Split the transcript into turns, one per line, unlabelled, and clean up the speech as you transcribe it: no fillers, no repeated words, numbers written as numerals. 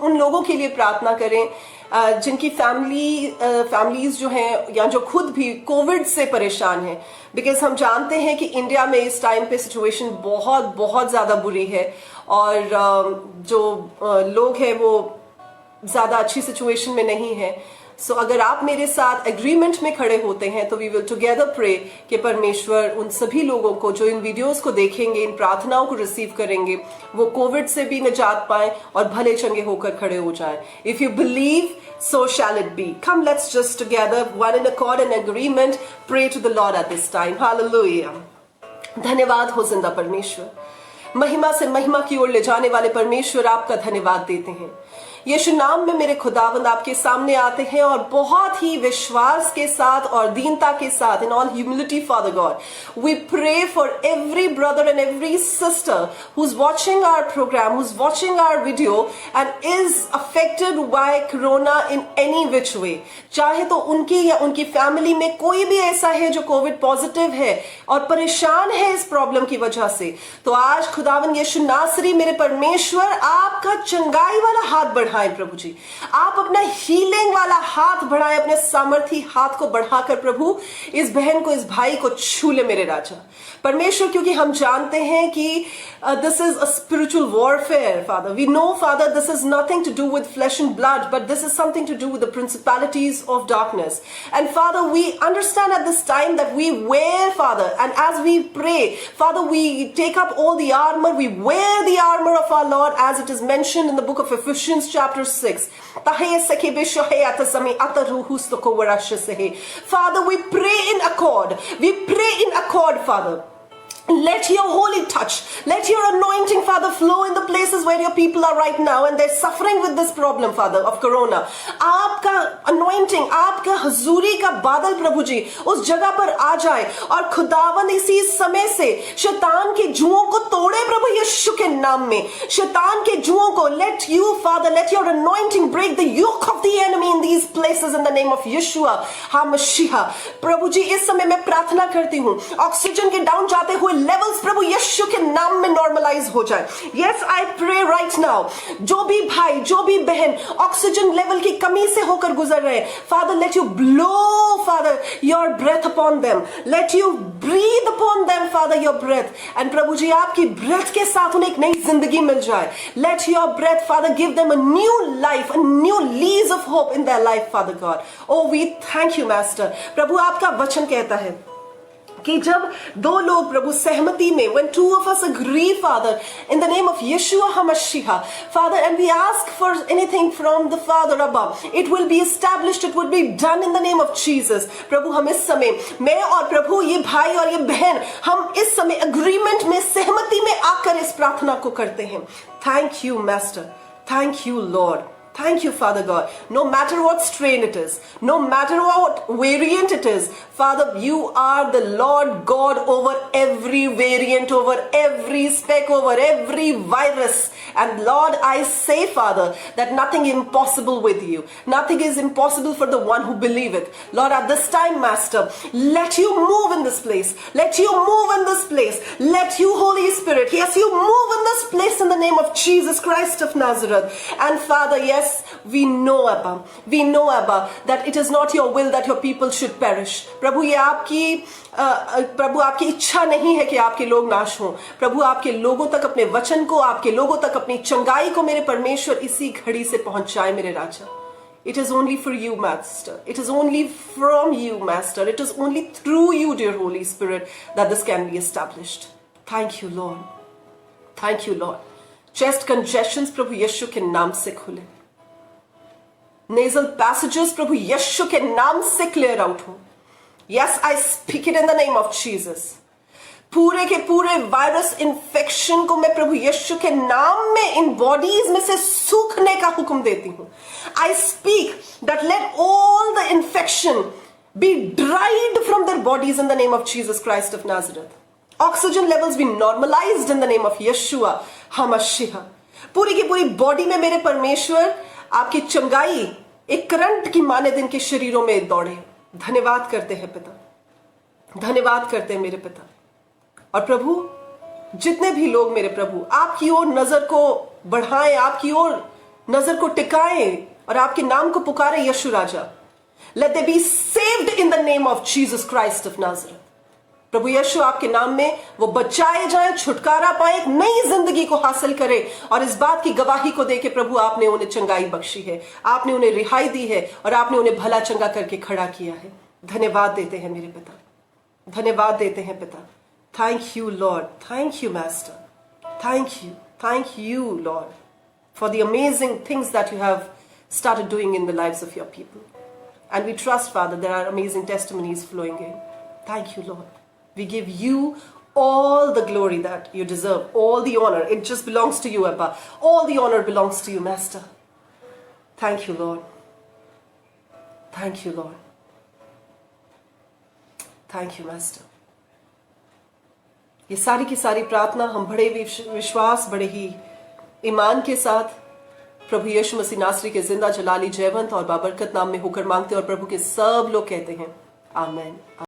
उन लोगों के लिए प्रार्थना करें जिनकी फैमिलीज जो हैं या जो खुद भी कोविड से परेशान हैं, बिकॉज हम जानते हैं कि इंडिया में इस टाइम पे सिचुएशन बहुत बहुत ज़्यादा बुरी है और जो लोग हैं वो ज़्यादा अच्छी सिचुएशन में नहीं है। सो अगर आप मेरे साथ एग्रीमेंट में खड़े होते हैं तो वी विल टुगेदर प्रे कि परमेश्वर उन सभी लोगों को जो इन वीडियोस को देखेंगे, इन प्रार्थनाओं को रिसीव करेंगे, वो कोविड से भी निजात पाएं और भले चंगे होकर खड़े हो जाएं। If you believe, so shall it be. Come, let's just together, one in accord and agreement, pray to the Lord at this time. Hallelujah. धन्यवाद हो जिंदा परमेश्वर, महिमा से महिमा की ओर ले जाने वाले परमेश्वर, आपका धन्यवाद देते हैं। यीशु नाम में मेरे खुदावंद आपके सामने आते हैं और बहुत ही विश्वास के साथ और दीनता के साथ, in all humility father God, we pray for every brother and every sister who's watching our program, who's watching our video and is affected by corona in any which way. चाहे तो उनकी या उनकी फैमिली में कोई भी ऐसा है जो कोविड पॉजिटिव है और परेशान है इस प्रॉब्लम की वजह से, तो आज खुदावंद यीशु नासरी मेरे परमेश्वर आपका चंगाई वाला हाथ बढ़ाएं प्रभु जी। आप अपना हीलिंग वाला हाथ बढ़ाएं, अपने सामर्थी हाथ को बढ़ाकर प्रभु इस बहन को, इस भाई को छू ले मेरे राजा परमेश्वर, क्योंकि हम जानते हैं कि this is a spiritual warfare father. We know father this is nothing to do with flesh and blood, but this is something to do with the principalities of darkness. And Father, we understand at this time that we wear, Father, and as we pray, Father, we take up all the armor, we wear the armor of our Lord as it is mentioned in the book of Ephesians chapter 6. Father, we pray in accord. We pray in accord, Father. Let your holy touch, let your anointing, Father, flow in the places where your people are right now and they're suffering with this problem, Father, of corona. आपका anointing, आपका हजूरी का बादल प्रभु जी उस जगह पर आ जाए और खुदावंद इसी समय से शैतान के जुओं को तोड़े प्रभु यीशु के नाम में। शैतान के जुओं को let you, Father, let your anointing break the yoke of the enemy in these places in the name of Yeshua HaMashiach। प्रभु जी इस समय मैं प्रार्थना करती हूँ ऑक्सीजन के डाउन जाते हुए लेवल्स प्रभु यीशु के नाम में नॉर्मलाइज हो जाए। Yes, I pray right now, जो भी भाई, जो भी बहन ऑक्सीजन लेवल की कमी से होकर गुजर रहे हैं, father let you blow, father, your breath upon them, let you breathe upon them, father, your breath. And प्रभु जी आपकी ब्रेथ के साथ उन्हें एक नई जिंदगी मिल जाए। Let your breath, father, give them a new life, a new lease of hope in their life, father God. Oh we thank you master. प्रभु आपका वचन कहता है कि जब दो लोग प्रभु सहमति में, when two of us agree, Father, in the name of Yeshua HaMashiach, Father, and we ask for anything from the Father above, it will be established, it will be done in the name of Jesus। प्रभु हम इस समय, मैं और प्रभु, ये भाई और ये बहन, हम इस समय अग्रीमेंट में, सहमति में आकर इस प्रार्थना को करते हैं। Thank you, Master. Thank you, Lord. Thank you, Father God. No matter what strain it is, no matter what variant it is, Father, you are the Lord God over every variant, over every speck, over every virus. And Lord, I say, Father, that nothing impossible with you. Nothing is impossible for the one who believeth. Lord, at this time, Master, let you move in this place. Let you move in this place. Let you, Holy Spirit, yes, you move in this place in the name of Jesus Christ of Nazareth. And Father, yes, we know, Abba, that it is not your will that your people should perish. प्रभु ये प्रभु आपकी इच्छा नहीं है कि आपके लोग नाश हों। प्रभु आपके लोगों तक अपने वचन को, आपके लोगों तक अपनी चंगाई को मेरे परमेश्वर इसी घड़ी से पहुंचाए मेरे राजा। It is only for you, Master. It is only from you, Master. It is only through you, dear Holy Spirit, that this can be established. Thank you, Lord. Thank you, Lord. Chest congestions, प्रभु यीशु के नाम से खुले। Nasal passages, प्रभु यीशु के नाम से clear out हो। Yes, I speak it in the name of Jesus. पूरे के पूरे वायरस इन्फेक्शन को मैं प्रभु यीशु के नाम में इन बॉडीज में से सूखने का हुक्म देती हूँ। I speak that let all the infection be dried from their bodies in the name of Jesus Christ of Nazareth. Oxygen levels be normalized in the name of Yeshua HaMashiach. पूरी की पूरी बॉडी में मेरे परमेश्वर आपकी चंगाई एक current की माने इनके शरीरों में दौड़े। धन्यवाद करते हैं पिता, धन्यवाद करते हैं मेरे पिता। और प्रभु जितने भी लोग मेरे प्रभु आपकी ओर नजर को बढ़ाएं, आपकी ओर नजर को टिकाएं और आपके नाम को पुकारें यीशु राजा। Let they be saved in the name of Jesus Christ of Nazareth. प्रभु यीशु आपके नाम में वो बचाए जाएं, छुटकारा पाए, एक नई जिंदगी को हासिल करें और इस बात की गवाही को देके प्रभु आपने उन्हें चंगाई बख्शी है, आपने उन्हें रिहाई दी है और आपने उन्हें भला चंगा करके खड़ा किया है। धन्यवाद देते हैं मेरे पिता, धन्यवाद देते हैं पिता। Thank you Lord, thank you master, thank you Lord for the amazing things that you have started doing in the lives of your people. And we trust, Father, there are amazing testimonies flowing in. Thank you, Lord. We give you all the glory that you deserve, all the honor. It just belongs to you, Abba. All the honor belongs to you, Master. Thank you, Lord. Thank you, Lord. Thank you, Master. ये सारी की सारी प्रार्थना हम बड़े विश्वास, बड़े ही ईमान के साथ प्रभु यीशु मसीह नासरी के जिंदा जलाली जयवंत और बाबरकत नाम में होकर मांगते हैं और प्रभु के सब लोग कहते हैं आमीन।